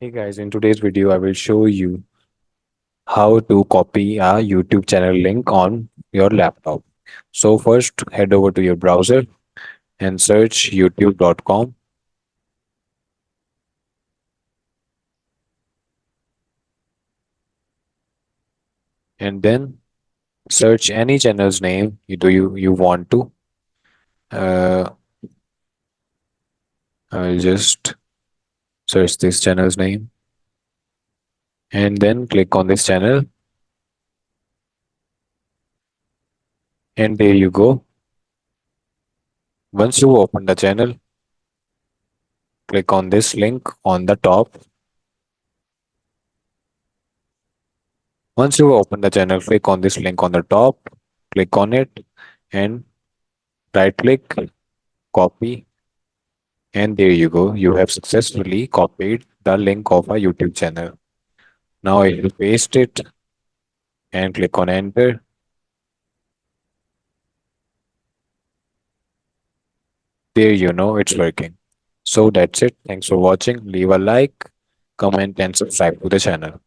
Hey guys, in today's video, I will show you how to copy a YouTube channel link on your laptop. So first, head over to your browser and search youtube.com, and then search any channel's name you want to. Uh, I'll just search this channel's name and then click on this channel, and there you go. Once you open the channel, click on this link on the top. Once you open the channel, click on this link on the top, click on it, and right click, copy, and there you go. You have successfully copied the link of a YouTube channel. Now I will paste it and click on enter. There you know it's working. So that's it. Thanks for watching. Leave a like, comment, and subscribe to the channel.